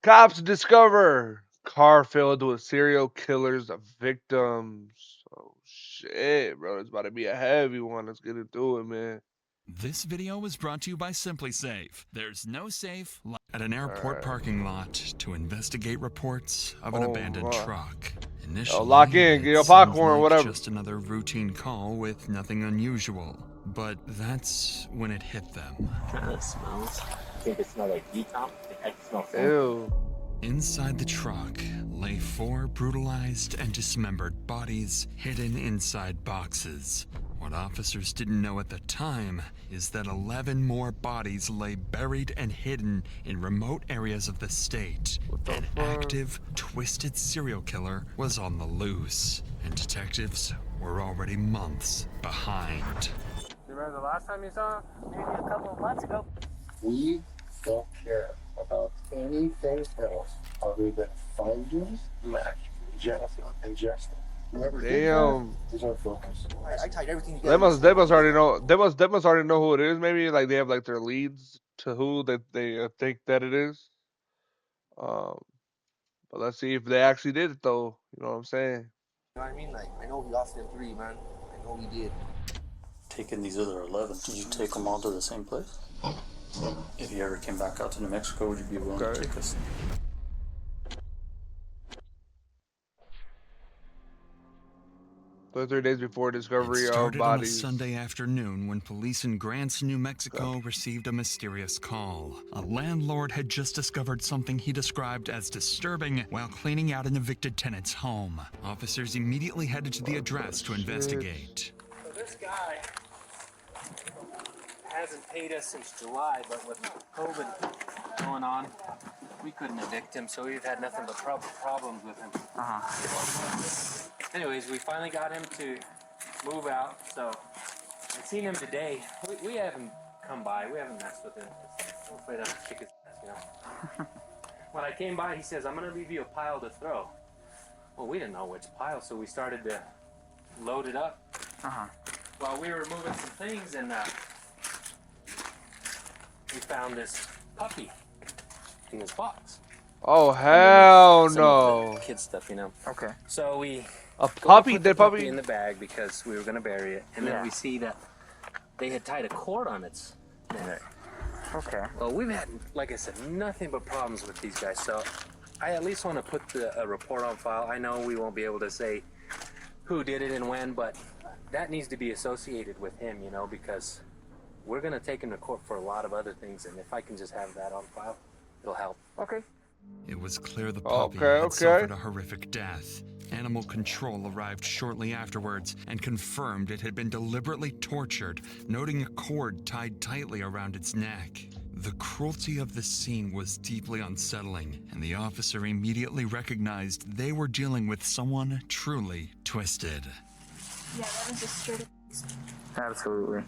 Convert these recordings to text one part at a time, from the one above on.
Cops discover car filled with serial killers of victims. Oh shit, bro. It's about to be a heavy one. Let's get into it, man. This video was brought to you by SimpliSafe. There's no safe at an airport Alright. parking lot to investigate reports of an Oh abandoned my. truck. Yo, lock Initially, in, get it your seemed popcorn, like whatever. just another routine call with nothing unusual. But that's when it hit them. Kind of smells. I think it smells like decomp. I can smell something. Ew. Inside the truck lay 4 brutalized and dismembered bodies hidden inside boxes. What officers didn't know at the time is that 11 more bodies lay buried and hidden in remote areas of the state. An active, twisted serial killer was on the loose, and detectives were already months behind. You remember the last time you saw him? Maybe a couple of months ago. We don't care about anything else other than finding Mac, Jennifer, and Justin. Whoever did Damn. that is our focus. I tied everything They together. must already know. They must already know who it is. Maybe like they have like their leads to who that they think that it is. Um, but let's see if they actually did it though. You know what I'm saying? You know what I mean? Like, I know he lost them 3, man. I know he did. Taking these other 11, did you take them all to the same place? If you ever came back out to New Mexico, would you be willing to take us? 3 days before discovery It of started on a bodies. Sunday afternoon when police in Grants, New Mexico received a mysterious call. A landlord had just discovered something he described as disturbing while cleaning out an evicted tenant's home. Officers immediately headed to the address to investigate. So this guy hasn't paid us since July, but with COVID going on, we couldn't evict him, so we've had nothing but problems with him. Anyways, we finally got him to move out, so I seen him today. We haven't come by, we haven't messed with him. I'm afraid I'm a chicken, you know. When I came by, he says, I'm gonna leave you a pile to throw. Well, we didn't know which pile, so we started to load it up. While we were moving some things, and we found this puppy in his box. Oh hell Some no! of the kid stuff, you know. Okay. So we A go puppy? put the Dead puppy? in the bag because we were gonna bury it, and then Yeah. we see that they had tied a cord on its neck. Okay. Well, we've had, like I said, nothing but problems with these guys. So I at least want to put a report on file. I know we won't be able to say who did it and when, but that needs to be associated with him, you know, because we're gonna take him to court for a lot of other things, and if I can just have that on file, it'll help. Okay. It was clear the puppy Okay, had suffered a horrific death. Animal control arrived shortly afterwards and confirmed it had been deliberately tortured, noting a cord tied tightly around its neck. The cruelty of the scene was deeply unsettling, and the officer immediately recognized they were dealing with someone truly twisted. Yeah, that was just straight up. Absolutely.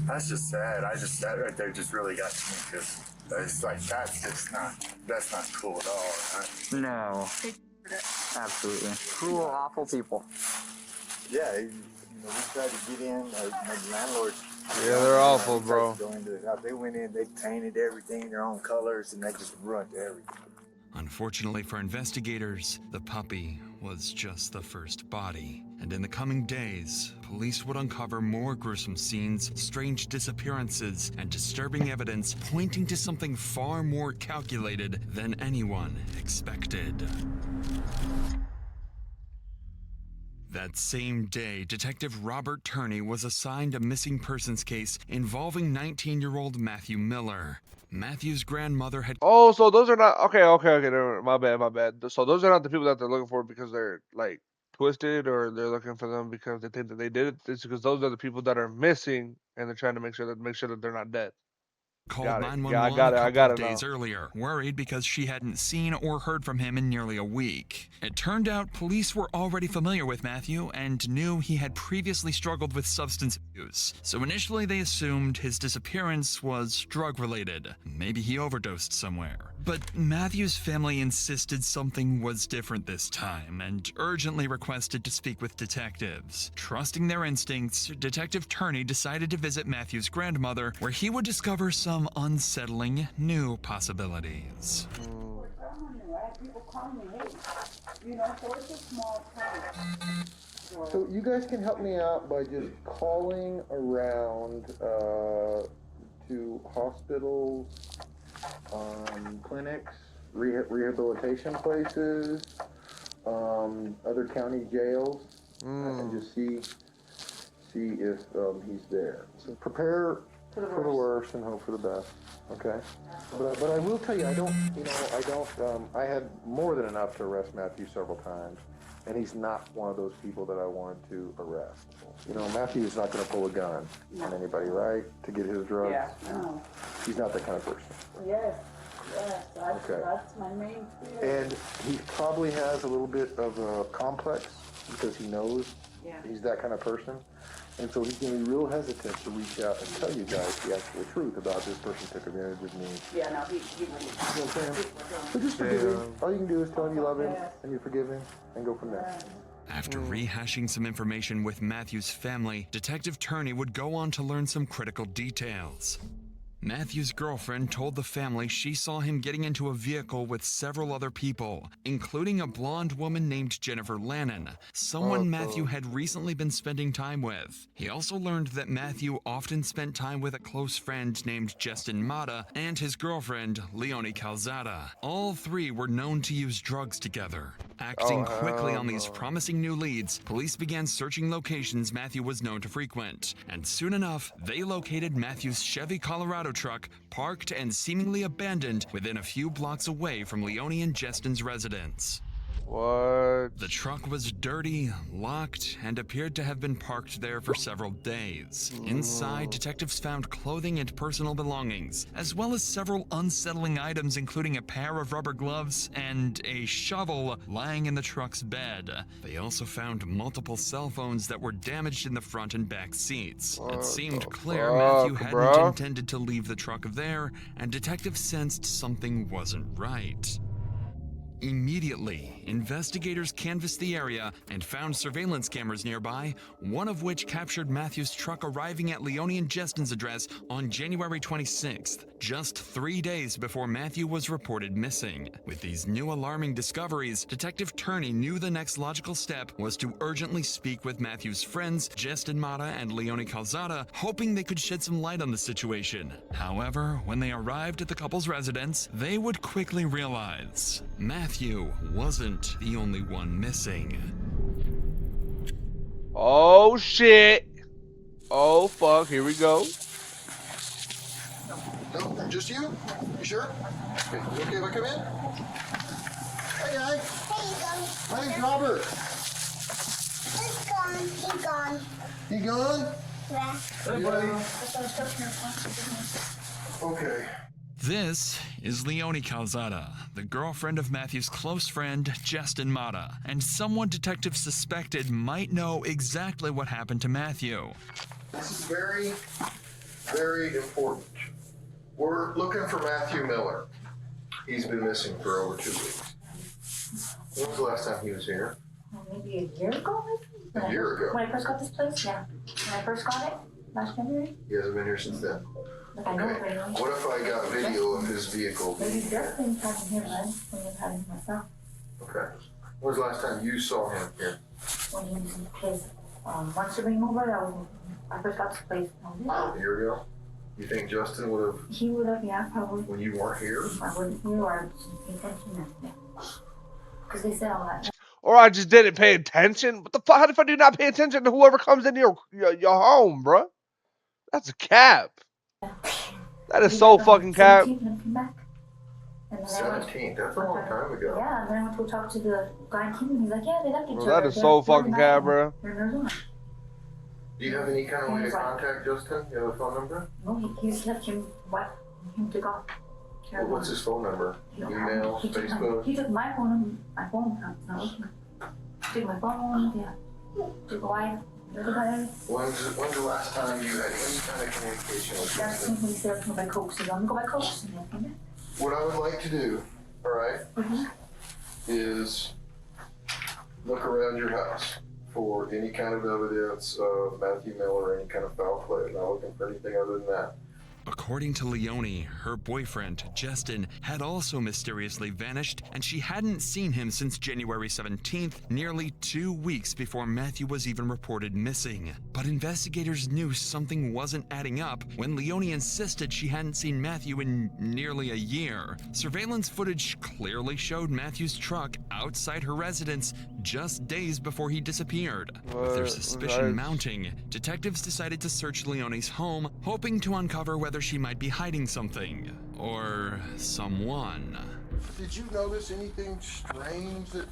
That's just sad. That right there just really got to me because it's like, that's not cool at all. Right? No. Absolutely. Cruel, awful people. Yeah, we tried to get in, the landlords. Yeah, they're awful, bro. Go into the house. They went in, they painted everything their own colors, and they just ruined everything. Unfortunately for investigators, the puppy was just the first body. And in the coming days, police would uncover more gruesome scenes, strange disappearances, and disturbing evidence pointing to something far more calculated than anyone expected. That same day, Detective Robert Turney was assigned a missing persons case involving 19-year-old Matthew Miller. Matthew's grandmother had Oh, so those are not okay. My bad. So those are not the people that they're looking for because they're like twisted, or they're looking for them because they think that they did it. It's because those are the people that are missing, and they're trying to make sure that they're not dead. called Got it. 911 Yeah, I got it. a I couple got of it days now. earlier, worried because she hadn't seen or heard from him in nearly a week. It turned out police were already familiar with Matthew and knew he had previously struggled with substance abuse. So initially they assumed his disappearance was drug-related. Maybe he overdosed somewhere. But Matthew's family insisted something was different this time and urgently requested to speak with detectives. Trusting their instincts, Detective Turney decided to visit Matthew's grandmother, where he would discover some unsettling new possibilities. So you guys can help me out by just calling around to hospitals, clinics, rehabilitation places, other county jails, and just see if he's there. So prepare for the worst and hope for the best. Okay, but I will tell you, I had more than enough to arrest Matthew several times, and he's not one of those people that I wanted to arrest. Matthew is not going to pull a gun on anybody, right? To get his drugs. Yeah. No. He's not that kind of person. Yes. That's my main fear. And he probably has a little bit of a complex because he knows he's that kind of person. And so he's going to be real hesitant to reach out and tell you guys the actual truth about this person took advantage of me. Yeah, no, he You know what I'm saying? So just forgive him. All you can do is tell him you love him and you forgive him and go from there. After rehashing some information with Matthew's family, Detective Turney would go on to learn some critical details. Matthew's girlfriend told the family she saw him getting into a vehicle with several other people, including a blonde woman named Jennifer Lannon, someone Matthew had recently been spending time with. He also learned that Matthew often spent time with a close friend named Justin Mata and his girlfriend, Leonie Calzada. All three were known to use drugs together. Acting quickly on these promising new leads, police began searching locations Matthew was known to frequent, and soon enough, they located Matthew's Chevy Colorado truck parked and seemingly abandoned within a few blocks away from Leonie and Justin's residence. What? The truck was dirty, locked, and appeared to have been parked there for several days. Inside, detectives found clothing and personal belongings, as well as several unsettling items including a pair of rubber gloves and a shovel lying in the truck's bed. They also found multiple cell phones that were damaged in the front and back seats. It seemed clear Matthew hadn't intended to leave the truck there, and detectives sensed something wasn't right. Immediately, investigators canvassed the area and found surveillance cameras nearby, one of which captured Matthew's truck arriving at Leonie and Justin's address on January 26th, just 3 days before Matthew was reported missing. With these new alarming discoveries, Detective Turney knew the next logical step was to urgently speak with Matthew's friends, Justin Mata and Leonie Calzada, hoping they could shed some light on the situation. However, when they arrived at the couple's residence, they would quickly realize Matthew wasn't the only one missing. Oh shit. Oh fuck, here we go. No, just you? You sure? Okay, you okay if I come in? Hey, guy. Hey, My name's Robert. he's gone. He's gone. He gone? Yeah. Hey, buddy. Okay. This is Leonie Calzada, the girlfriend of Matthew's close friend, Justin Mata, and someone detectives suspected might know exactly what happened to Matthew. This is very, very important. We're looking for Matthew Miller. He's been missing for over 2 weeks. When was the last time he was here? Maybe a year ago, maybe? A year ago. When I first got this place, yeah. When I first got it, last January. He hasn't been here since then. Like I know it right now. What if I got video of his vehicle? Maybe Justin had him here, man. When I've had him myself. Okay. When was the last time you saw him here? When he was in his, once to bring over, I first got this place. A year ago? You think Justin would have, He would have, yeah, probably. when you weren't here? I wouldn't hear or pay attention, yeah. Because they said all that. Or I just didn't pay attention. What the fuck? How the fuck do you not pay attention to whoever comes in your home, bruh? That's a cap. That is so fucking cap. 17th and came back. And then I went- 17th, that's a long time ago. Yeah, and then I went to talk to the guy in Kingman. He's like, yeah, they left each Bro, other. that is They're so really fucking nice. cap, bruh. They're in Arizona. Do you have any kind of way to contact Justin? You have a phone number? No, he just left him to go. Well, what's his phone number? Email, He took Facebook? He took my phone. My phone. It's not working. Took my phone. Yeah. Took a wife. When's the last time you had any kind of communication with That's Justin? when he said, go by Coke. So I'm go by Coke. And then came back. What I would like to do, all right, is look around your house for any kind of evidence of Matthew Miller or any kind of foul play. I'm not looking for anything other than that. According to Leonie, her boyfriend, Justin, had also mysteriously vanished, and she hadn't seen him since January 17th, nearly 2 weeks before Matthew was even reported missing. But investigators knew something wasn't adding up when Leonie insisted she hadn't seen Matthew in nearly a year. Surveillance footage clearly showed Matthew's truck outside her residence just days before he disappeared. With their suspicion mounting, detectives decided to search Leonie's home, hoping to uncover whether she might be hiding something. Or someone. Did you notice anything strange that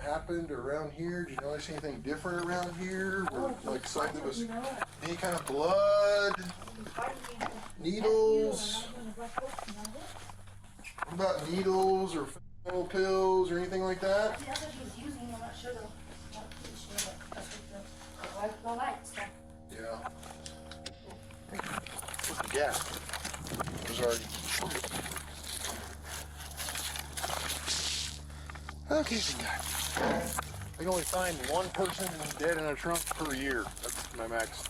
happened around here? Did you notice anything different around here? Where, like, like there was any kind of blood? Needles? What about needles or fentanyl pills or anything like that? Yeah, that he was using, I'm not sure though. Not pretty sure, but that's what the lights. Yeah. What's the gas? It was already. Okay, so I can only find one person dead in a trunk per year. That's my max.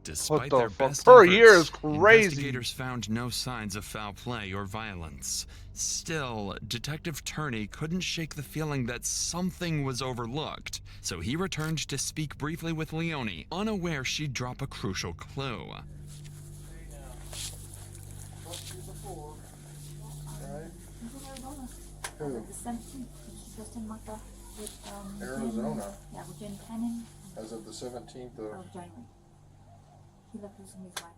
Despite their best per efforts, year is crazy. Investigators found no signs of foul play or violence. Still, Detective Turney couldn't shake the feeling that something was overlooked, so he returned to speak briefly with Leonie, unaware she'd drop a crucial clue. Who? The 17th, Justin Mata with Arizona. Yeah, with Jen Cannon. As of the 17th Of January. He left losing his wife.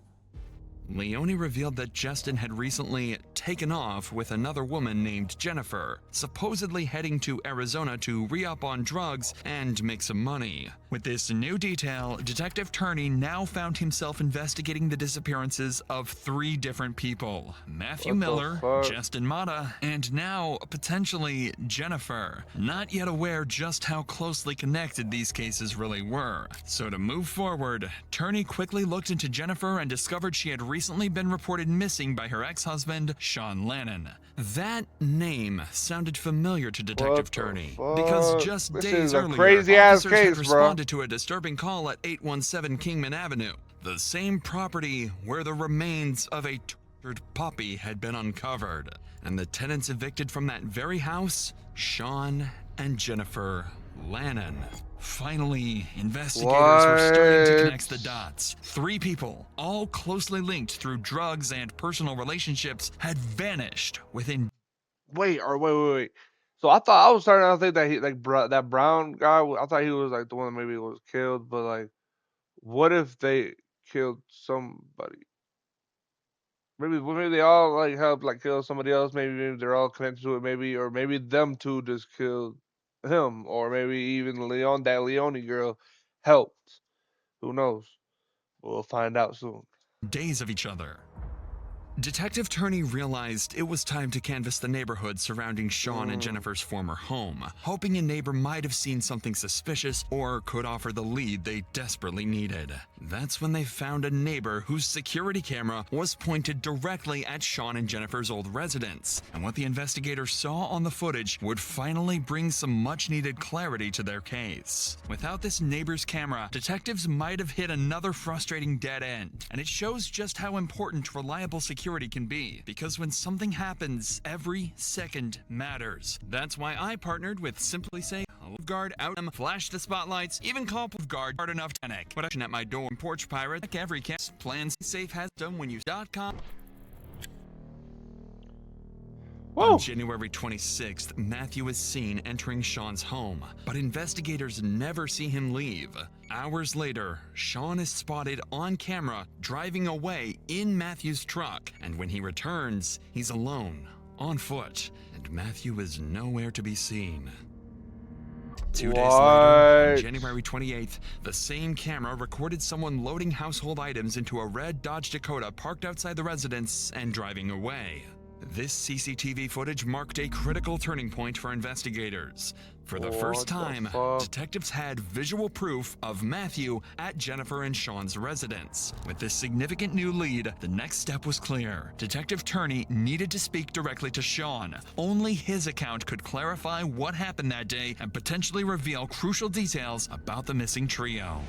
Leonie revealed that Justin had recently taken off with another woman named Jennifer, supposedly heading to Arizona to re-up on drugs and make some money. With this new detail, Detective Turney now found himself investigating the disappearances of 3 different people: Matthew Miller, Justin Mata, and now, potentially, Jennifer. Not yet aware just how closely connected these cases really were. So to move forward, Turney quickly looked into Jennifer and discovered she had recently been reported missing by her ex-husband, Sean Lannon. That name sounded familiar to Detective Turney, because just days earlier, officers had responded to a disturbing call at 817 Kingman Avenue, the same property where the remains of a tortured puppy had been uncovered. And the tenants evicted from that very house, Sean and Jennifer Lannon. Finally, investigators were starting to connect the dots. 3 people, all closely linked through drugs and personal relationships, had vanished within. Wait. So I was starting to think that that brown guy. I thought he was like the one that maybe was killed, but like, what if they killed somebody? Maybe they all like helped like kill somebody else. Maybe they're all connected to it. Or maybe them 2 just killed him, or maybe even that Leonie girl helped. Who knows? We'll find out soon. Days of each other. Detective Turney realized it was time to canvass the neighborhood surrounding Sean and Jennifer's former home, hoping a neighbor might have seen something suspicious or could offer the lead they desperately needed. That's when they found a neighbor whose security camera was pointed directly at Sean and Jennifer's old residence, and what the investigators saw on the footage would finally bring some much-needed clarity to their case. Without this neighbor's camera, detectives might have hit another frustrating dead end, and it shows just how important reliable security can be, because when something happens, every second matters. That's why I partnered with SimpliSafe, Guard out them, flash the spotlights, even call Guard hard enough to panic. Production at my door, Porch Pirate, like every case, plans safe has done when you.com. On January 26th, Matthew is seen entering Sean's home, but investigators never see him leave. Hours later, Sean is spotted on camera driving away in Matthew's truck, and when he returns, he's alone, on foot, and Matthew is nowhere to be seen. 2 days later, on January 28th, the same camera recorded someone loading household items into a red Dodge Dakota parked outside the residence and driving away. This CCTV footage marked a critical turning point for investigators. For the first time, detectives had visual proof of Matthew at Jennifer and Sean's residence. With this significant new lead, the next step was clear. Detective Turney needed to speak directly to Sean. Only his account could clarify what happened that day and potentially reveal crucial details about the missing trio.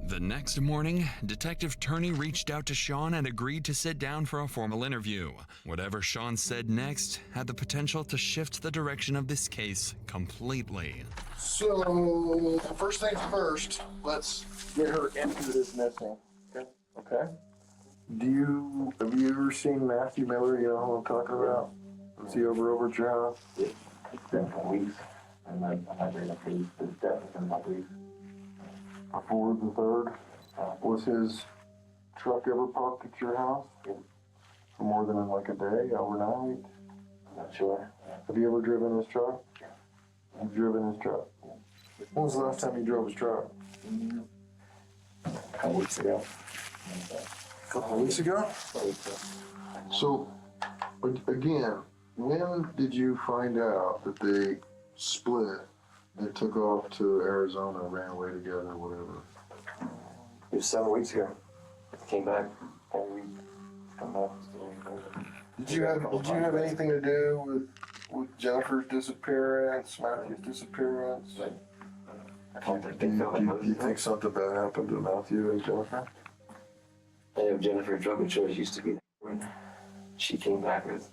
The next morning, Detective Turney reached out to Sean and agreed to sit down for a formal interview. Whatever Sean said next had the potential to shift the direction of this case completely. So, first things first, let's get her into this missing. Okay? Have you ever seen Matthew Miller? You know who I'm talking about? Was he over at your house? Yeah. It's been for weeks. I'm not very lucky. It's definitely been about weeks. Before the 3rd? Was his truck ever parked at your house? For more than like a day, overnight? I'm not sure. Have you ever driven his truck? You've driven his truck? When was the last time you drove his truck? A couple weeks ago. A couple of weeks ago? So, again, when did you find out that they split and took off to Arizona, ran away together, whatever? It was 7 weeks ago. Came back every week. Come back. Did you have anything to do with Jennifer's disappearance, Matthew's disappearance? I don't think Do so. you think something bad happened to Matthew and Jennifer? I know Jennifer drug and choice used to be there when she came back with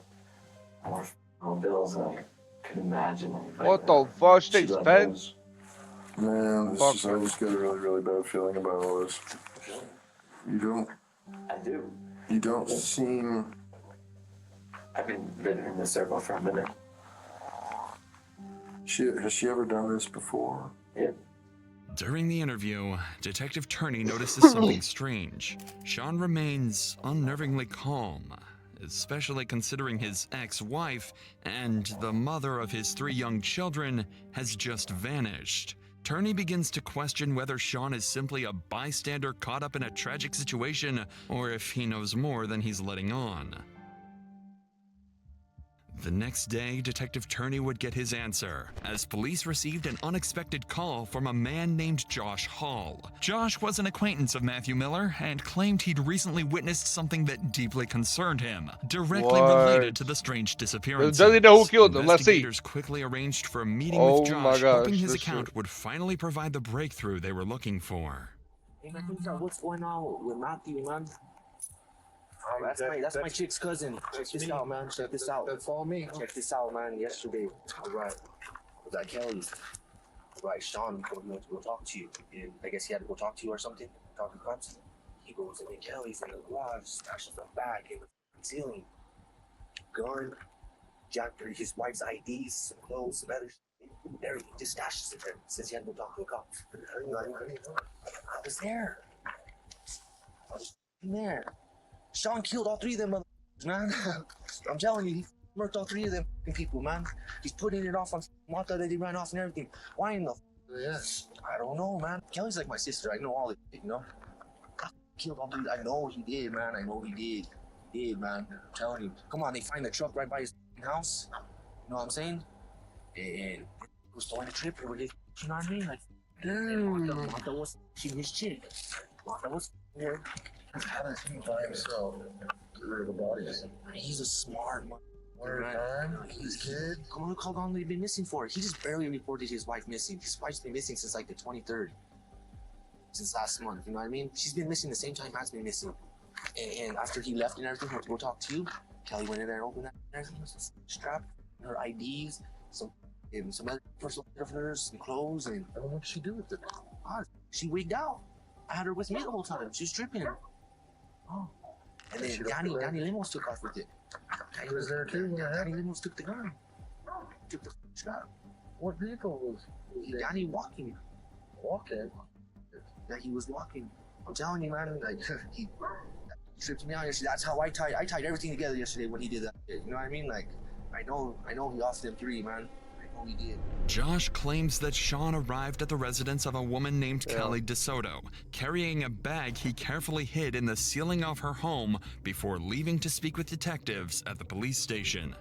more bills than I could imagine. What the fuck? She takes let feds? Man, Fuck. I just got a really, really bad feeling about all this. I do. You don't seem. I've been living in this circle for a minute. Has she ever done this before? Yeah. During the interview, Detective Turney notices something strange. Sean remains unnervingly calm, especially considering his ex-wife and the mother of his 3 young children has just vanished. Turney begins to question whether Sean is simply a bystander caught up in a tragic situation or if he knows more than he's letting on. The next day, Detective Turney would get his answer, as police received an unexpected call from a man named Josh Hall. Josh was an acquaintance of Matthew Miller and claimed he'd recently witnessed something that deeply concerned him, directly related to the strange disappearance. Does he know who killed them? Let's see. Investigators quickly arranged for a meeting Oh with my Josh, gosh, hoping his this account shit. would finally provide the breakthrough they were looking for. Hey man, what's going on with Matthew, man? That's my chick's cousin. Check this out, man. Check this out. That's all me. Check this out, man. Yesterday, alright, was at Kelly's. Right, Sean told me to go talk to you. And I guess he had to go talk to you or something. Talk to the cops. He goes in Kelly's in the garage, stashes the bag in the ceiling. Gun, jacked his wife's IDs, some clothes, some other shit. Everything, just stashes it there. Says he had to go talk to the cops. I was there. I was there. Sean killed all 3 of them motherfuckers, man. I'm telling you, he murked all 3 of them people, man. He's putting it off on Martha that they ran off and everything. Why in the yes? I don't know, man. Kelly's like my sister. I know all the shit, you know. Killed all 3. I know he did, man. I know he did. He did, man. I'm telling you. Come on, they find the truck right by his house. You know what I'm saying? And was throwing a trip over his, you know what I mean? Like, Martha was his chick. Martha was there. How does he by himself get rid of the bodies? He's a smart man. His kid? Look how long they've been missing for. He just barely reported his wife missing. His wife's been missing since like the 23rd. Since last month, you know what I mean? She's been missing the same time Matt's been missing. And after he left and everything, to go talk to you, Kelly went in there and opened that and everything. Strap, her IDs, some other personal stuff of hers, some clothes, and What did she do with it? she wigged out. I had her with me the whole time. She was stripping. Oh. And then Danny Limos took off with it. He was there too. Danny Limos took the gun. Took the shot. What vehicle was Danny walking. walking? Yeah, he was walking. I'm telling you, man, like he stripped me out yesterday. That's how I tied everything together yesterday when he did that. You know what I mean? Like, I know he offed them 3, man. I know he did. Josh claims that Sean arrived at the residence of a woman named Kelly DeSoto, carrying a bag he carefully hid in the ceiling of her home before leaving to speak with detectives at the police station.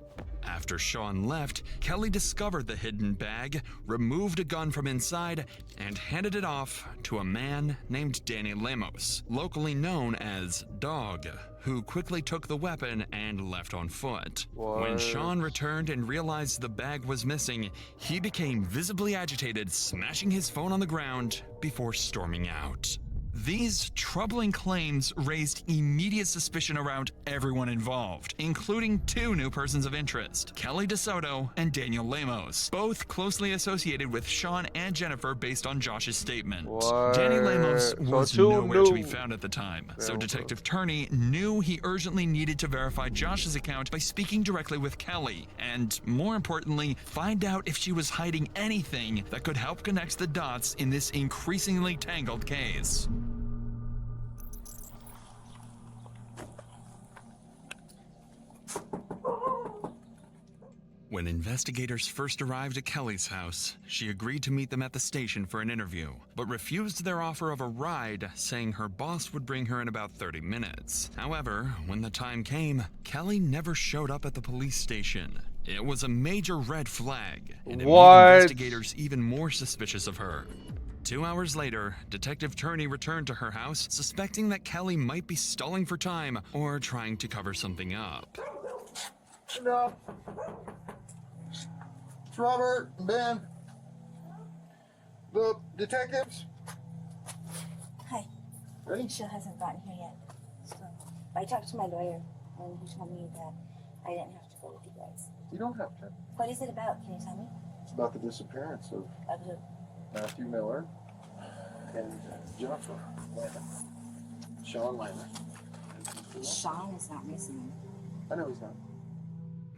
After Sean left, Kelly discovered the hidden bag, removed a gun from inside, and handed it off to a man named Danny Lemos, locally known as Dog, who quickly took the weapon and left on foot. When Sean returned and realized the bag was missing, he became visibly agitated, smashing his phone on the ground before storming out. These troubling claims raised immediate suspicion around everyone involved, including two new persons of interest, Kelly DeSoto and Daniel Lemos, both closely associated with Sean and Jennifer based on Josh's statement. Danny Lemos was nowhere to be found at the time, so Detective Turney knew he urgently needed to verify Josh's account by speaking directly with Kelly, and more importantly, find out if she was hiding anything that could help connect the dots in this increasingly tangled case. When investigators first arrived at Kelly's house, she agreed to meet them at the station for an interview, but refused their offer of a ride, saying her boss would bring her in about 30 minutes. However, when the time came, Kelly never showed up at the police station. It was a major red flag, and it made investigators even more suspicious of her. 2 hours later, Detective Turney returned to her house, suspecting that Kelly might be stalling for time or trying to cover something up. No. It's Robert and Ben. The detectives. Hi. Ready? She hasn't gotten here yet. So I talked to my lawyer, and he told me that I didn't have to go with you guys. You don't have to. What is it about? Can you tell me? It's about the disappearance of who? Matthew Miller and Jennifer Lehman. Sean Lehman. Sean is not missing. I know he's not.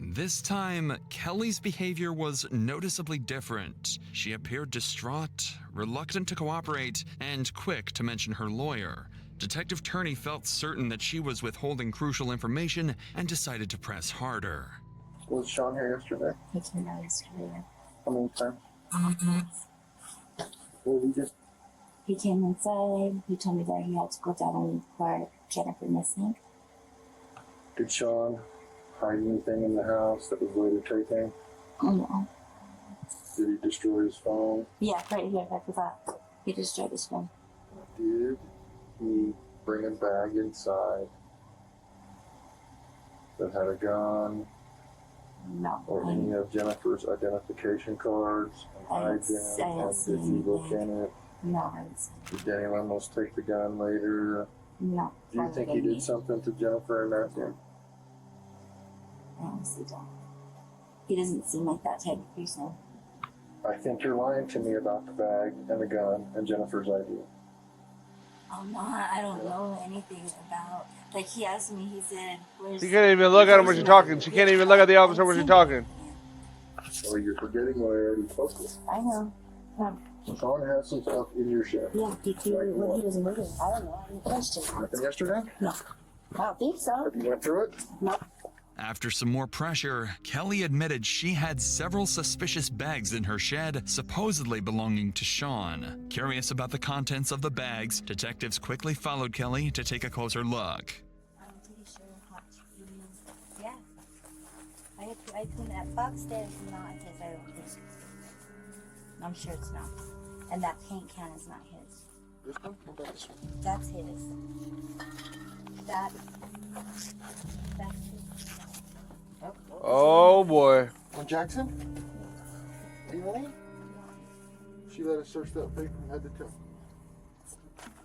This time, Kelly's behavior was noticeably different. She appeared distraught, reluctant to cooperate, and quick to mention her lawyer. Detective Turney felt certain that she was withholding crucial information and decided to press harder. Was Sean here yesterday? He came out yesterday. How many times? What did he do? He came inside. He told me that he had to go down and report Jennifer missing. Did Sean hide anything in the house that was later taken? No. Did he destroy his phone? Yeah, right here. I forgot. He destroyed his phone. Did he bring a bag inside that had a gun? No. Or any of Jennifer's identification cards and hide them? And did he look in it? No, I didn't see. Did Danny Lemos take the gun later? No. Do you think he did something to Jennifer and Matthew? I honestly don't. He doesn't seem like that type of person. I think you're lying to me about the bag and the gun and Jennifer's ID. Oh no, I don't know anything about. Like he asked me, he said, "Where's?" She can't even look at him when she's talking. She can't even look at the officer when she's talking. Well, you're forgetting what I already spoke with. I know. Sean has some stuff in your shed. Yeah, when he was moving. I don't know. Any questions? Nothing yesterday? No. I don't think so. Have you went through it? No. After some more pressure, Kelly admitted she had several suspicious bags in her shed, supposedly belonging to Sean. Curious about the contents of the bags, detectives quickly followed Kelly to take a closer look. I'm pretty sure yeah. I think that box there is not his. I don't think so. I'm sure it's not. And that paint can is not his. This one? What about this one? That's his. That's his. Oh boy. On Jackson? Elaine? She let us search that thing from head to toe.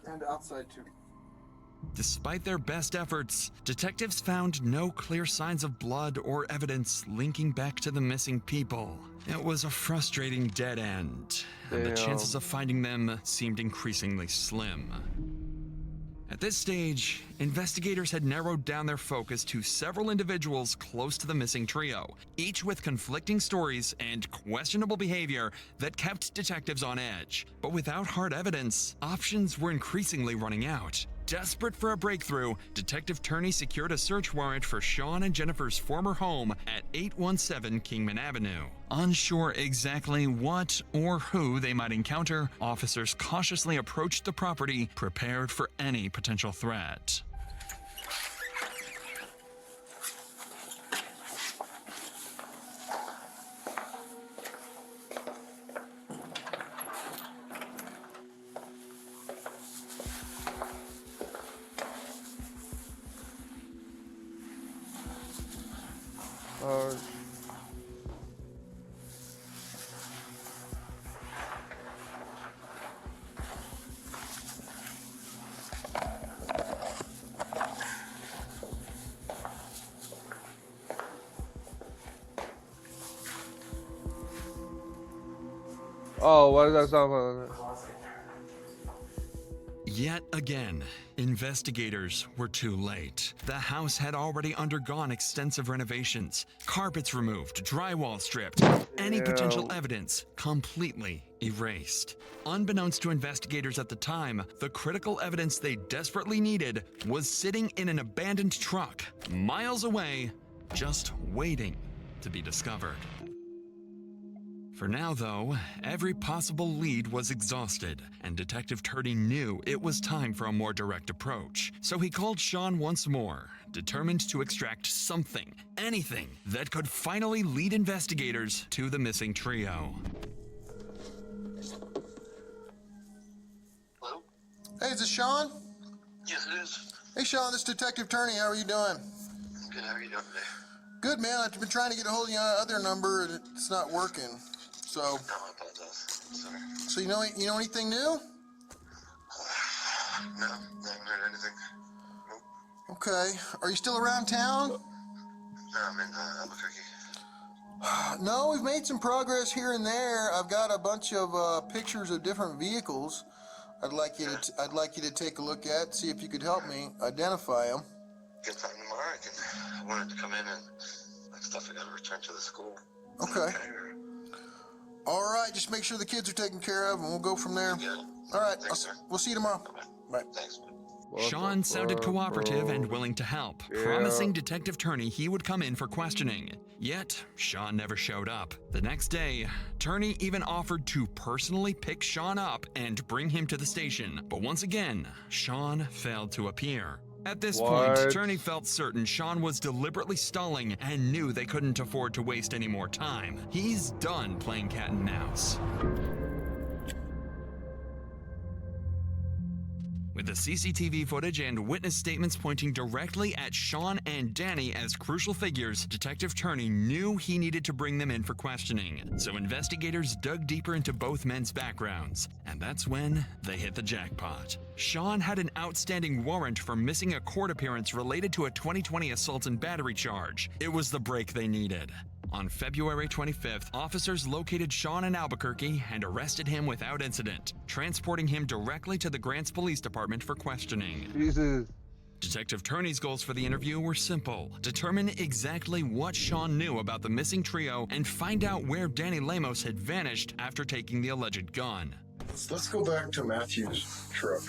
And outside too. Despite their best efforts, detectives found no clear signs of blood or evidence linking back to the missing people. It was a frustrating dead end, and the chances of finding them seemed increasingly slim. At this stage, investigators had narrowed down their focus to several individuals close to the missing trio, each with conflicting stories and questionable behavior that kept detectives on edge. But without hard evidence, options were increasingly running out. Desperate for a breakthrough, Detective Turney secured a search warrant for Sean and Jennifer's former home at 817 Kingman Avenue. Unsure exactly what or who they might encounter, officers cautiously approached the property, prepared for any potential threat. Oh, what does that sound like? Yet again, investigators were too late. The house had already undergone extensive renovations, carpets removed, drywall stripped, any potential evidence completely erased. Unbeknownst to investigators at the time, the critical evidence they desperately needed was sitting in an abandoned truck, miles away, just waiting to be discovered. For now, though, every possible lead was exhausted, and Detective Turdy knew it was time for a more direct approach. So he called Sean once more, determined to extract something, anything, that could finally lead investigators to the missing trio. Hello? Hey, is this Sean? Yes, it is. Hey, Sean, this is Detective Turney. How are you doing? Good, how are you doing today? Good, man. I've been trying to get a hold of your other number, and it's not working. So, No, I apologize. Sorry. so you know anything new? No, I haven't heard anything. Nope. Okay. Are you still around town? No, I'm in Albuquerque. No, we've made some progress here and there. I've got a bunch of pictures of different vehicles. I'd like you to take a look at, see if you could help me identify them. Get time tomorrow. I wanted to come in and stuff I got to return to the school. Okay. All right, just make sure the kids are taken care of, and we'll go from there. Yeah. All right, Thanks, sir. we'll see you tomorrow. Bye. Thanks. Sean sounded cooperative and willing to help, promising Detective Turney he would come in for questioning. Yet, Sean never showed up. The next day, Turney even offered to personally pick Sean up and bring him to the station. But once again, Sean failed to appear. At this point, Turney felt certain Sean was deliberately stalling and knew they couldn't afford to waste any more time. He's done playing cat and mouse. With the CCTV footage and witness statements pointing directly at Sean and Danny as crucial figures, Detective Turney knew he needed to bring them in for questioning. So investigators dug deeper into both men's backgrounds, and that's when they hit the jackpot. Sean had an outstanding warrant for missing a court appearance related to a 2020 assault and battery charge. It was the break they needed. On February 25th, officers located Sean in Albuquerque and arrested him without incident, transporting him directly to the Grants Police Department for questioning. Jesus. Detective Turney's goals for the interview were simple: determine exactly what Sean knew about the missing trio and find out where Danny Lemos had vanished after taking the alleged gun. Let's go back to Matthew's truck.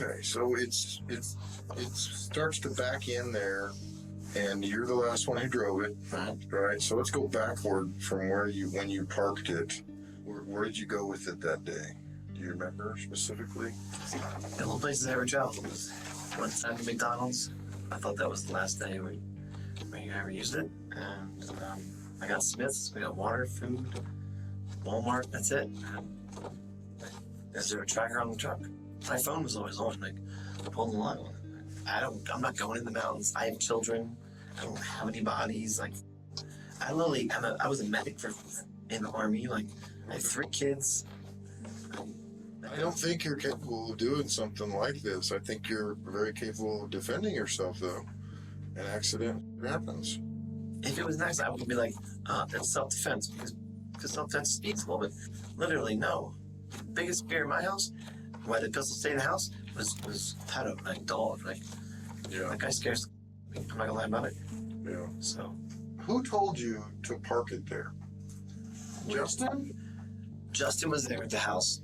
Okay, so it starts to back in there, and you're the last one who drove it, right? So let's go backward from when you parked it. Where did you go with it that day? Do you remember specifically? The only places I ever traveled was one time to McDonald's. I thought that was the last day where you ever used it. And I got Smith's, we got water, food, Walmart, that's it. Is there a tracker on the truck? My phone was always on, like, pulling the line on it. I'm not going in the mountains. I have children. I don't have any bodies. Like, I was a medic in the Army. Like, I have 3 kids. I don't think you're capable of doing something like this. I think you're very capable of defending yourself, though. An accident happens. If it was nice, I would be like, that's self-defense, because self-defense is peaceful, but literally, no. The biggest fear in my house, why the pistol stayed in the house, was had a dog. Like, Yeah. that guy scares me. I'm not gonna lie about it. Yeah. So, Who told you to park it there? Justin? Justin was there at the house,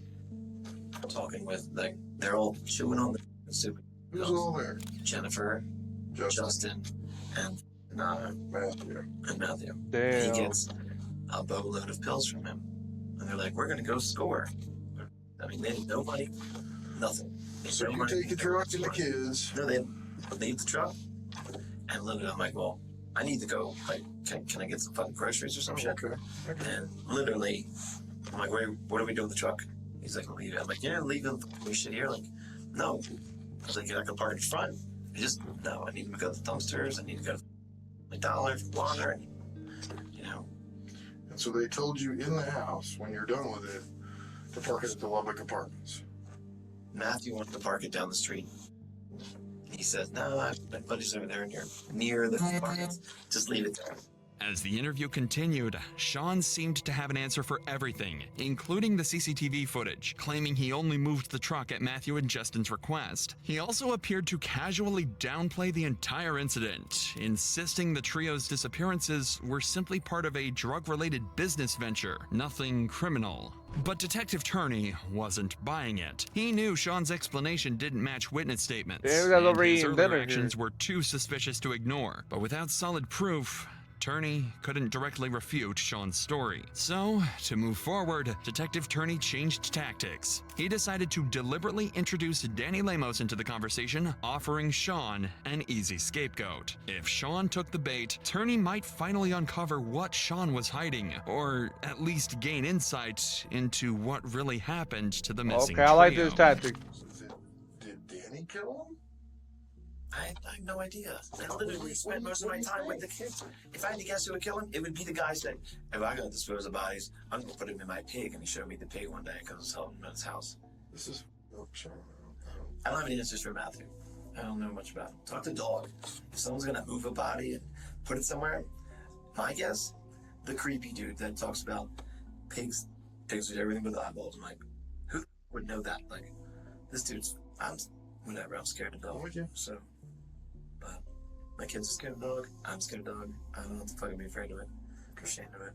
talking with, like, they're all chewing on the soup. Who's all there? Jennifer, Justin, and Matthew. Damn. He gets a boatload of pills from him. And they're like, we're going to go score. I mean, they had no money, nothing. So you take the truck and the kids. No, they leave the truck. And literally, I'm like, well, I need to go. Like, can I get some fucking groceries or some shit? Okay. And literally, I'm like, what do we do with the truck? He's like, leave it. I'm like, yeah, leave the shit here. Like, no. I was like, I can park in front. No, I need to go to the dumpsters. I need to go to $1 for water. And, And so they told you in the house, when you're done with it, to park it at the Lubbock Apartments. Matthew wanted to park it down the street. He says, no, my buddy's over there near the apartments. Just leave it there. As the interview continued, Sean seemed to have an answer for everything, including the CCTV footage, claiming he only moved the truck at Matthew and Justin's request. He also appeared to casually downplay the entire incident, insisting the trio's disappearances were simply part of a drug-related business venture, nothing criminal. But Detective Turney wasn't buying it. He knew Sean's explanation didn't match witness statements, Damn, that's and over his eating earlier dinner actions here. were too suspicious to ignore. But without solid proof, Turney couldn't directly refute Sean's story. So, to move forward, Detective Turney changed tactics. He decided to deliberately introduce Danny Lemos into the conversation, offering Sean an easy scapegoat. If Sean took the bait, Turney might finally uncover what Sean was hiding, or at least gain insight into what really happened to the missing Okay, I like trio. this tactic. Did Danny kill him? I have no idea. I literally spent most of my time with the kids. If I had to guess who would kill him, it would be the guy saying, if I'm going to dispose of bodies, I'm going to put him in my pig. And he showed me the pig one day because I was helping him at his house. This is. Oh, Sean. I don't have any answers for Matthew. I don't know much about him. Talk to Dog. If someone's going to move a body and put it somewhere, my guess, the creepy dude that talks about pigs with everything with eyeballs. I'm like, who would know that? Like, this dude's, I'm scared of Dog. So. But my kids are scared of Dog. I'm scared of Dog. I don't know what the fuck I'd be afraid of it. I'm ashamed of it.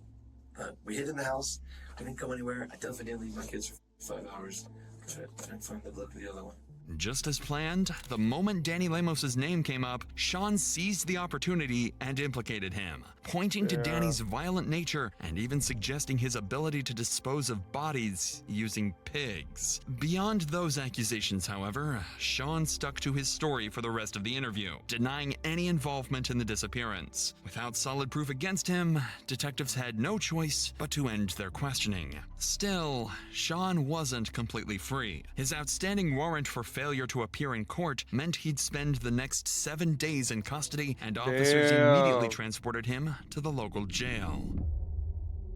But we hid in the house. We didn't go anywhere. I definitely didn't leave my kids for 5 hours. I didn't find the blood for the other one. Just as planned, the moment Danny Lemos' name came up, Sean seized the opportunity and implicated him, pointing to Danny's violent nature and even suggesting his ability to dispose of bodies using pigs. Beyond those accusations, however, Sean stuck to his story for the rest of the interview, denying any involvement in the disappearance. Without solid proof against him, detectives had no choice but to end their questioning. Still, Sean wasn't completely free. His outstanding warrant for failure to appear in court meant he'd spend the next 7 days in custody, and officers immediately transported him to the local jail.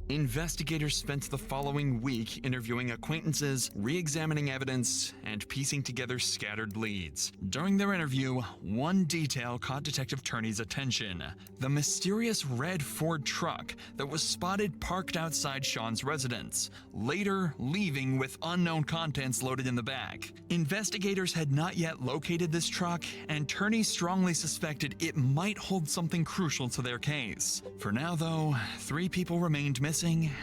Investigators spent the following week interviewing acquaintances, re-examining evidence, and piecing together scattered leads. During their interview, one detail caught Detective Turney's attention: the mysterious red Ford truck that was spotted parked outside Sean's residence, later leaving with unknown contents loaded in the back. Investigators had not yet located this truck, and Turney strongly suspected it might hold something crucial to their case. For now, though, 3 people remained missing,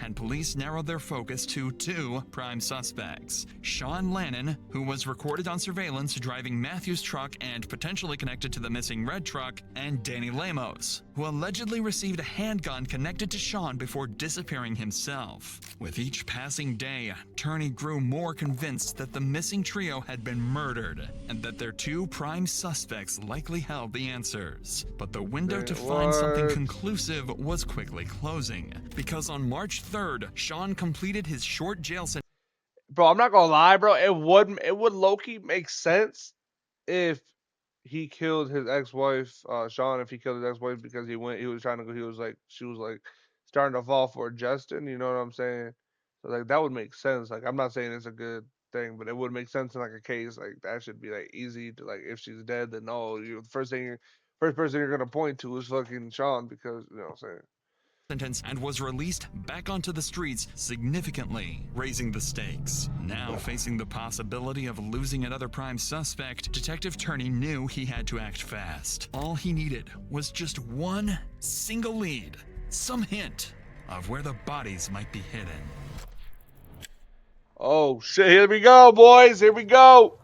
and police narrowed their focus to 2 prime suspects: Sean Lannon, who was recorded on surveillance driving Matthew's truck and potentially connected to the missing red truck, and Danny Lemos, who allegedly received a handgun connected to Sean before disappearing himself. With each passing day, Turney grew more convinced that the missing trio had been murdered, and that their 2 prime suspects likely held the answers. But the window to find something conclusive was quickly closing, because on March 3rd, Sean completed his short jail sentence. Bro, I'm not gonna lie, bro. It would low-key make sense if he killed his ex-wife, Sean. If he killed his ex-wife because she was like starting to fall for Justin. You know what I'm saying? So like that would make sense. Like I'm not saying it's a good thing, but it would make sense in like a case like that. Should be like easy to, like, if she's dead, then no, the first person you're gonna point to is fucking Sean, because you know what I'm saying. And was released back onto the streets, significantly raising the stakes. Now facing the possibility of losing another prime suspect, Detective Turney knew he had to act fast. All he needed was just one single lead, some hint of where the bodies might be hidden. Oh shit, here we go, boys. Here we go.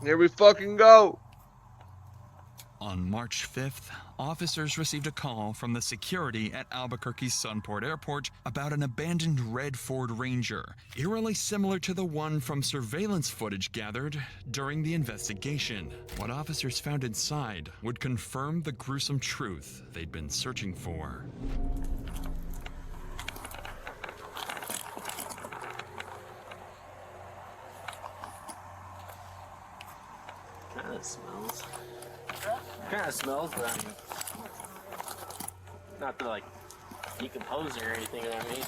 Here we fucking go. On March 5th, officers received a call from the security at Albuquerque's Sunport Airport about an abandoned red Ford Ranger, eerily similar to the one from surveillance footage gathered during the investigation. What officers found inside would confirm the gruesome truth they'd been searching for. Kind of smells. Kind of smells, but I mean, not to like decomposing or anything. You know what I mean?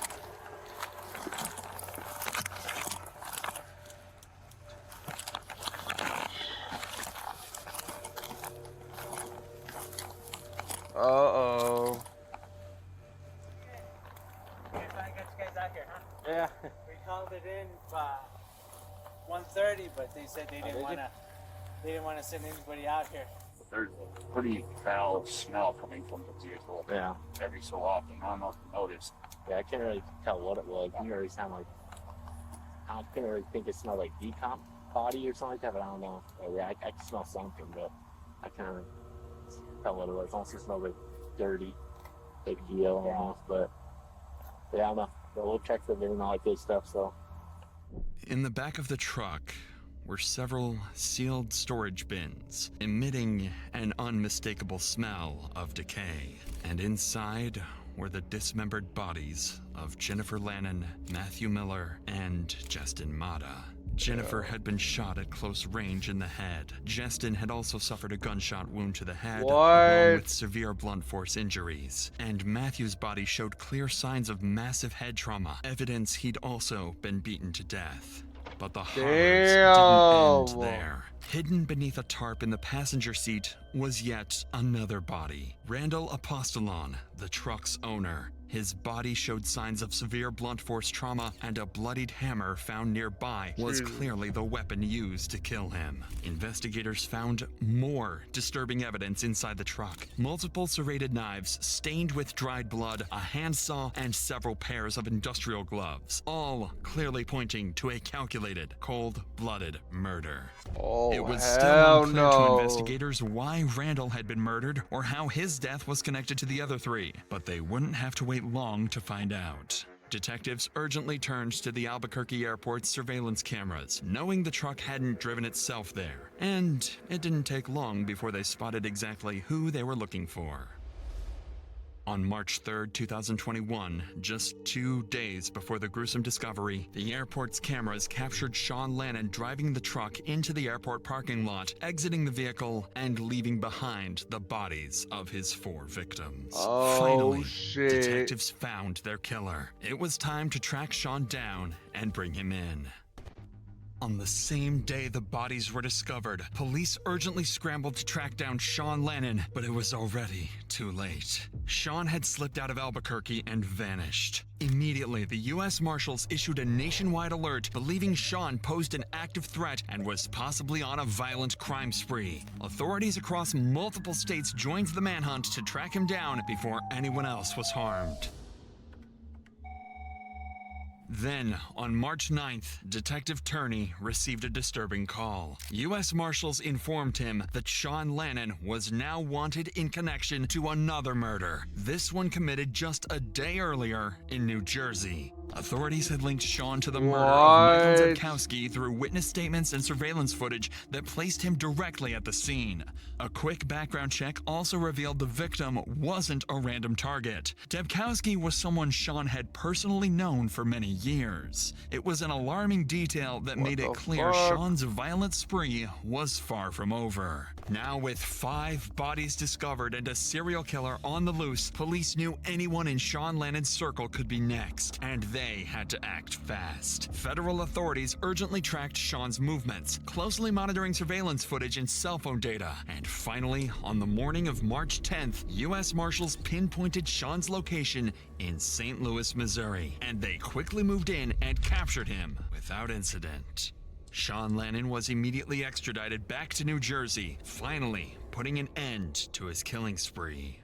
Uh-oh. tracker, huh? Yeah. We called it in by 1:30, but they said they didn't want to send anybody out here. There's a pretty foul smell coming from the vehicle. Yeah. Every so often. I don't know if you noticed. Yeah, I can't really tell what it was. It didn't really sound like. I couldn't really think it smelled like decomp body or something like that, but I don't know. Yeah, I can smell something, but I can't really tell what it was. It also smelled like dirty, like GL almost, but yeah, I don't know. But we'll check the video and all that good stuff, so. In the back of the truck were several sealed storage bins, emitting an unmistakable smell of decay. And inside were the dismembered bodies of Jennifer Lannon, Matthew Miller, and Justin Mata. Jennifer had been shot at close range in the head. Justin had also suffered a gunshot wound to the head, along with severe blunt force injuries. And Matthew's body showed clear signs of massive head trauma, evidence he'd also been beaten to death. But the horrors didn't end there. Hidden beneath a tarp in the passenger seat was yet another body. Randall Apostolon, the truck's owner. His body showed signs of severe blunt force trauma, and a bloodied hammer found nearby was clearly the weapon used to kill him. Investigators found more disturbing evidence inside the truck. Multiple serrated knives stained with dried blood, a handsaw, and several pairs of industrial gloves, all clearly pointing to a calculated, cold-blooded murder. It was still unclear to investigators why Randall had been murdered or how his death was connected to the other three, but they wouldn't have to wait long to find out. Detectives urgently turned to the Albuquerque airport's surveillance cameras, knowing the truck hadn't driven itself there. And it didn't take long before they spotted exactly who they were looking for. On March 3rd, 2021, just 2 days before the gruesome discovery, the airport's cameras captured Sean Lannon driving the truck into the airport parking lot, exiting the vehicle, and leaving behind the bodies of his 4 victims. Finally, detectives found their killer. It was time to track Sean down and bring him in. On the same day the bodies were discovered, police urgently scrambled to track down Sean Lannon, but it was already too late. Sean had slipped out of Albuquerque and vanished. Immediately, the U.S. Marshals issued a nationwide alert, believing Sean posed an active threat and was possibly on a violent crime spree. Authorities across multiple states joined the manhunt to track him down before anyone else was harmed. Then, on March 9th, Detective Turney received a disturbing call. U.S. Marshals informed him that Sean Lannon was now wanted in connection to another murder, this one committed just a day earlier in New Jersey. Authorities had linked Sean to the murder of Michael Debkowski through witness statements and surveillance footage that placed him directly at the scene. A quick background check also revealed the victim wasn't a random target. Debkowski was someone Sean had personally known for many years. It was an alarming detail that made it clear Sean's violent spree was far from over. Now, with 5 bodies discovered and a serial killer on the loose, police knew anyone in Sean Lannon's circle could be next, and they had to act fast. Federal authorities urgently tracked Sean's movements, closely monitoring surveillance footage and cell phone data. And finally, on the morning of March 10th, U.S. Marshals pinpointed Sean's location in St. Louis, Missouri, and they quickly moved in and captured him without incident. Sean Lannon was immediately extradited back to New Jersey, finally putting an end to his killing spree.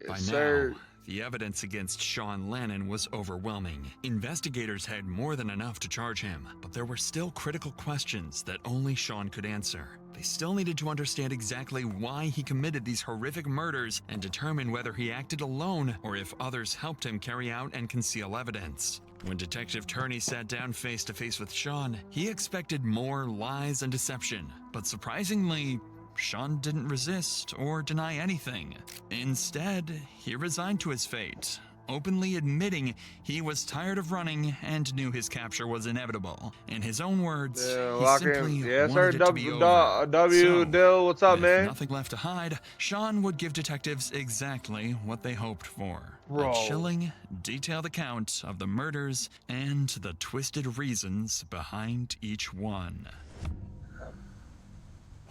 By now, the evidence against Sean Lannon was overwhelming. Investigators had more than enough to charge him, but there were still critical questions that only Sean could answer. They still needed to understand exactly why he committed these horrific murders and determine whether he acted alone or if others helped him carry out and conceal evidence. When Detective Turney sat down face to face with Sean, he expected more lies and deception, but surprisingly, Sean didn't resist or deny anything. Instead, he resigned to his fate, openly admitting he was tired of running and knew his capture was inevitable. In his own words, he simply wanted it to be over. Dill, what's up, man? With nothing left to hide, Sean would give detectives exactly what they hoped for. A chilling, detailed account of the murders and the twisted reasons behind each one.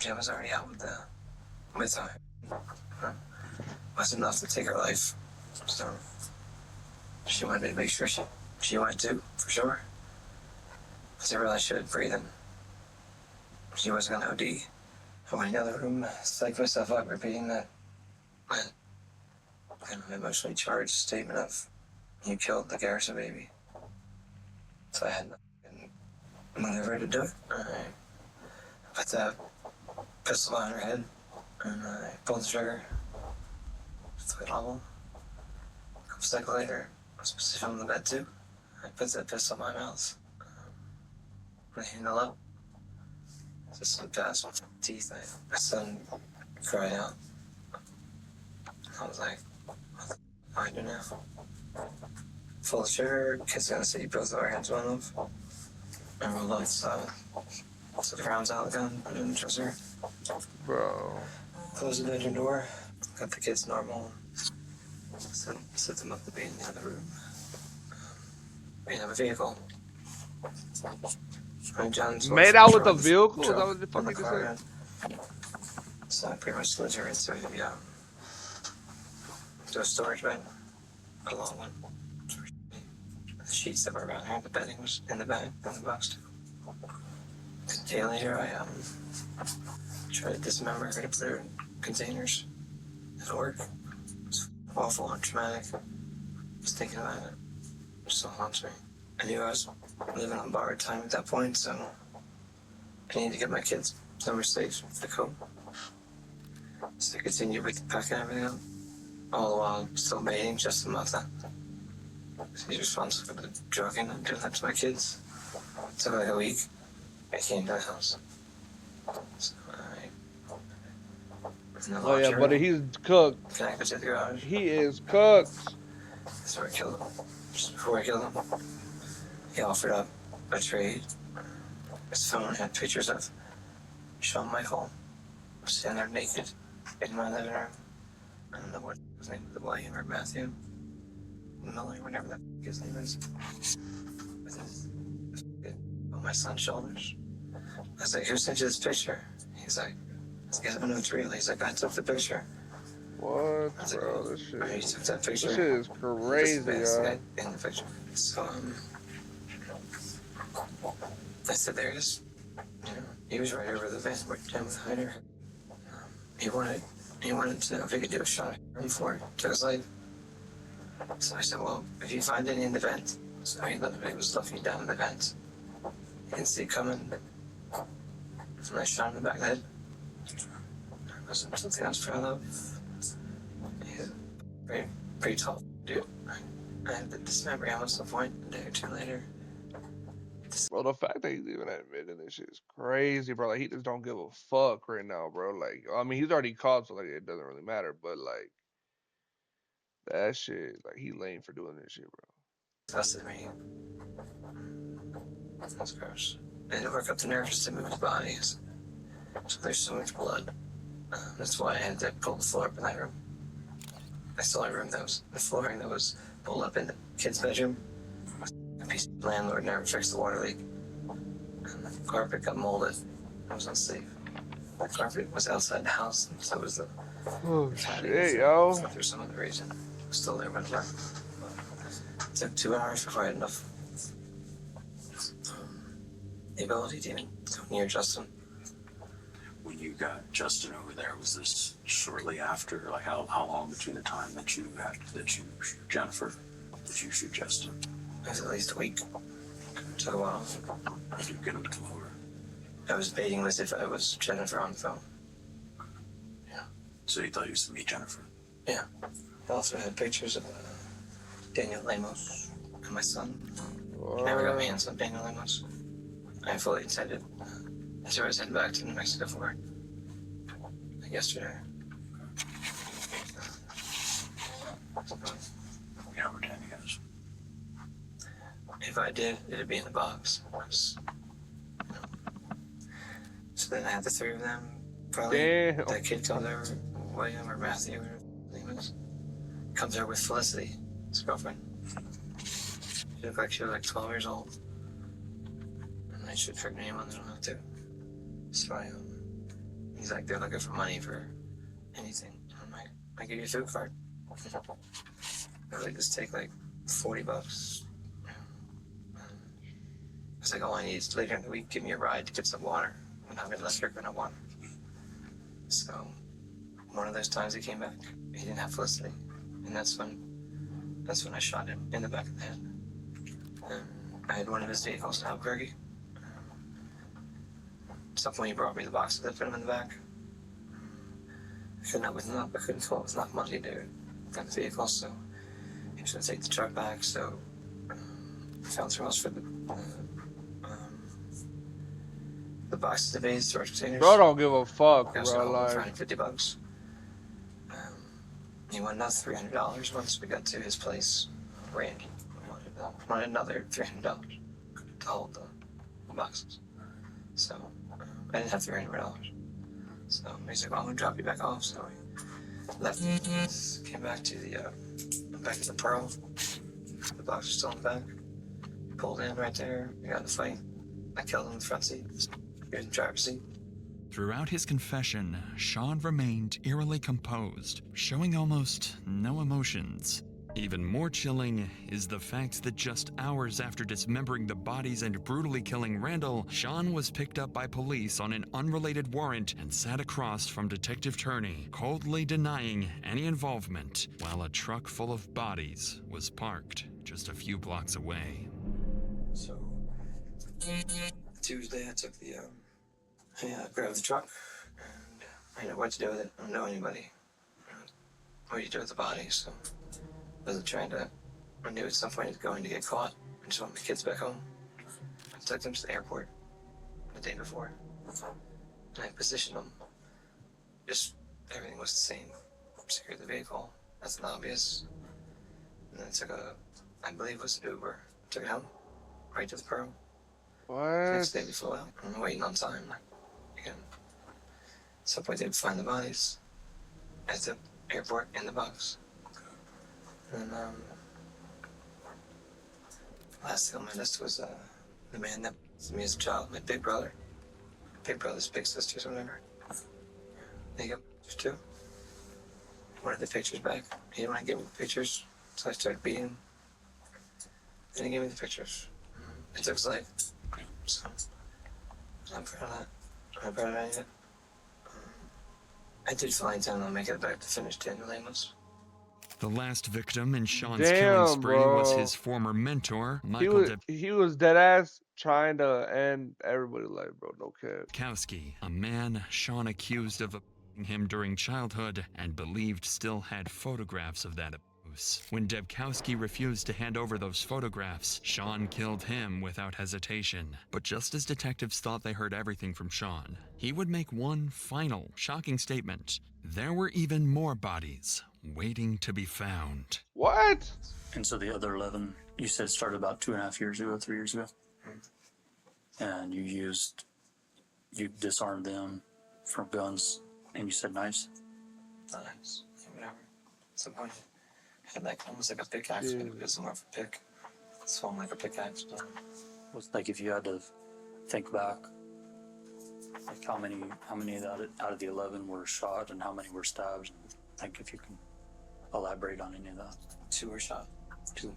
Jen was already out with her. Wasn't enough to take her life. So she wanted me to make sure she went too, for sure. Because I realized she was breathing. She wasn't gonna OD. I went in the other room, psyched myself up, repeating that an emotionally charged statement of, "You killed the Garrison baby." So I had nothing maneuver to do it. I put the pistol on her head, and I pulled the trigger. Threw it level. A couple seconds later, I was positioned on the bed too. I put the pistol in my mouth. Put the handle up. Just slipped past my teeth. My son cried out. I was like, what the f*** do I do now? Full of sugar, kids gonna see both of our hands went off. And rolled up so the rounds out of the gun, put it in the dresser. Bro. Closed the bedroom door, got the kids normal. Set them up to be in the other room. We didn't have a vehicle. Made out with a vehicle? Is that what the fuck you just said? So I pretty much slid her into a storage bed. A long one. The sheets that were around her, the bedding was in the bag, in the box too. A day later, I tried to dismember her to put her in containers. It didn't work. It was awful and traumatic. Just thinking about it. It still haunts me. I knew I was living on borrowed time at that point, so I needed to get my kids somewhere safe for the coat. So I continued with packing everything up. All the while still mating just a month. He's responsible for the drugging and doing that to my kids. It took like a week. I came to the house. So Oh yeah, buddy, he's cooked. Connected to the garage. He is cooked. That's where I killed him. Just before I killed him, he offered up a trade. His phone had pictures of Shawn Michael standing there naked in my living room. I don't know what his name was, the William or Matthew Miller, whatever that his name is. With his on my son's shoulders. I was like, who sent you this picture? He's like, I don't know it's real. He's like, I took the picture. What, bro? This shit. He took that picture. This shit is crazy, yo. In the picture. So, I said, there it is. You know, he was right over the van where Jim was hiding. He wanted to know if he could do a shot at him for it, to his life. So I said, well, if you find any in the vent. So he was looking down in the vent. He didn't see it coming. And I shot him in the back of the head. It wasn't something I was proud of. He's a pretty tall dude. I had to dismember him at some point a day or two later. Bro, the fact that he's even admitting this shit is crazy, bro. Like, he just don't give a fuck right now, bro. Like, I mean, he's already caught, so, like, it doesn't really matter. But, like, that shit, like, he lame for doing this shit, bro. Disgusted me. That's gross. I had to work up the nerves to move his body. So there's so much blood. That's why I had to pull the floor up in that room. I still have a room that was the flooring that was pulled up in the kid's bedroom. A piece of landlord never fixed the water leak. And the carpet got molded. It was unsafe. The carpet was outside the house, and so was the. Oh shit, yo. So for some other reason, it was still there by the door. It took 2 hours before I had enough. The ability to even go near Justin. When you got Justin over there, was this shortly after? Like how long between the time that you shoot Jennifer, did you shoot Justin? It was at least a week. It took a while. Did you get him to come over? I was baiting as if I was Jennifer on the phone. Yeah. So you thought you was to meet Jennifer? Yeah. I also had pictures of Daniel Lemos and my son. Never got my hands on Daniel Lemos. I fully intended. So I was heading back to New Mexico for work. Like yesterday. Yeah, we're 10 guys. If I did, it'd be in the box. So then I had the 3 of them. Probably Damn. that kid comes over, William or Matthew, or whatever his name is. Comes over with Felicity, his girlfriend. She looked like she was like 12 years old. And I should her name on the don't too. So he's like, they're looking for money for anything. I'm like, I give you a food card. They just take like $40. I was like, all I need is later in the week, give me a ride to get some water. And I'm less here no water. So one of those times he came back, he didn't have Felicity. And that's when I shot him in the back of the head. I had one of his vehicles in Albuquerque. At some point he brought me the box that put him in the back. I couldn't fill up with enough money to get the vehicle, so he was going to take the truck back, so I found somewhere else for the boxes of A's storage containers. Bro don't give a fuck, I was bro. for Like, $150. He wanted another $300 once we got to his place. Randy wanted another $300 to hold the boxes. So I didn't have $300. So he's like, well, I'm gonna drop you back off. So we left, came back to the Pearl. The box was still in the back. Pulled in right there. We got in a fight. I killed him in the front seat. He was in the driver's seat. Throughout his confession, Sean remained eerily composed, showing almost no emotions. Even more chilling is the fact that just hours after dismembering the bodies and brutally killing Randall, Sean was picked up by police on an unrelated warrant and sat across from Detective Turney, coldly denying any involvement, while a truck full of bodies was parked just a few blocks away. So Tuesday I took I grabbed the truck. And I didn't know what to do with it. I don't know anybody. What do you do with the bodies? So I knew at some point it was going to get caught. I just wanted my kids back home. I took them to the airport the day before. And I positioned them. Just everything was the same. Secured the vehicle. That's not obvious. And then I took I believe it was an Uber. Took it home. Right to the Pearl. what? Next day we flew out. I'm waiting on time. Again. At some point they'd find the bodies at the airport in the box. And last thing on my list was the man that was me as a child, my big brother. Big brother's big sisters or whatever. They got pictures too. Wanted the pictures back. He didn't want to give me the pictures, so I started beating him. Then he gave me the pictures. It took his life. So I'm proud of that. I'm proud of any of it. I did fine time I'll make it back to finish Daniel Amos. The last victim in Sean's Damn, killing spree was bro. his former mentor, Michael He was dead ass trying to end everybody's life, bro. No cap. Debkowski, a man Sean accused of abusing him during childhood and believed still had photographs of that abuse. When Debkowski refused to hand over those photographs, Sean killed him without hesitation. But just as detectives thought they heard everything from Sean, he would make one final, shocking statement. There were even more bodies waiting to be found. What? And so the other 11, you said started about 2.5 years ago, 3 years ago? And you disarmed them from guns, and you said knives? Knives, whatever. At some point, I had like almost like a pickaxe, but it was more of a pick. It swung like a pickaxe. Was like if you had to think back, like how many out of the 11 were shot and how many were stabbed? Like if you can elaborate on any of that. 2 were shot. 2.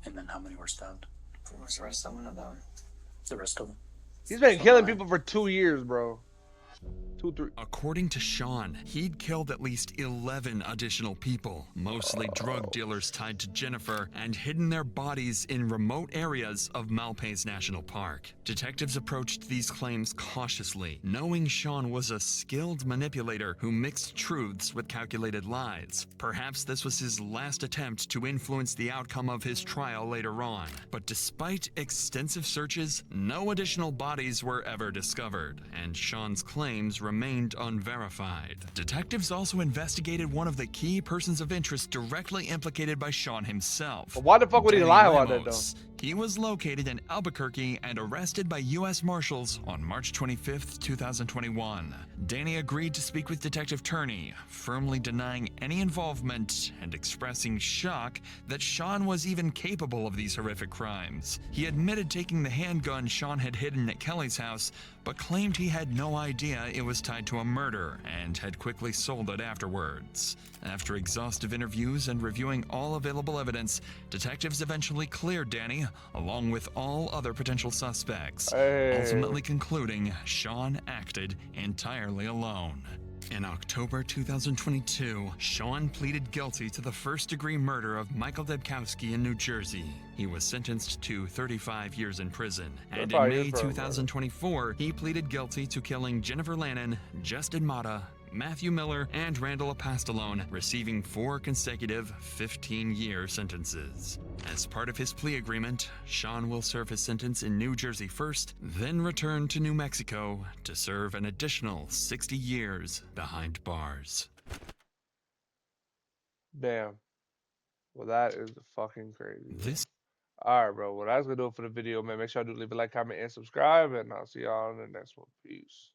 And then how many were stabbed? Where's the rest of them? The rest of them. He's been killing people for 2 years, bro. 2, 3. According to Sean, he'd killed at least 11 additional people, mostly drug dealers tied to Jennifer, and hidden their bodies in remote areas of Malpais National Park. Detectives approached these claims cautiously, knowing Sean was a skilled manipulator who mixed truths with calculated lies. Perhaps this was his last attempt to influence the outcome of his trial later on. But despite extensive searches, no additional bodies were ever discovered, and Sean's claims remained unverified. Detectives also investigated one of the key persons of interest directly implicated by Sean himself. Why the fuck would he Danny lie about that, Lemos. He was located in Albuquerque and arrested by U.S. Marshals on March 25, 2021. Danny agreed to speak with Detective Turney, firmly denying any involvement and expressing shock that Sean was even capable of these horrific crimes. He admitted taking the handgun Sean had hidden at Kelly's house, but claimed he had no idea it was tied to a murder and had quickly sold it afterwards. After exhaustive interviews and reviewing all available evidence, detectives eventually cleared Danny, along with all other potential suspects, ultimately concluding Sean acted entirely alone. In October 2022, Sean pleaded guilty to the first-degree murder of Michael Debkowski in New Jersey. He was sentenced to 35 years in prison, and in May 2024, he pleaded guilty to killing Jennifer Lannon, Justin Mata, Matthew Miller, and Randall Apostolone, receiving 4 consecutive 15-year sentences. As part of his plea agreement, Sean will serve his sentence in New Jersey first, then return to New Mexico to serve an additional 60 years behind bars. Damn. Well, that is fucking crazy. Alright, bro. Well, that's gonna do it for the video, man. Make sure to leave a like, comment, and subscribe, and I'll see y'all in the next one. Peace.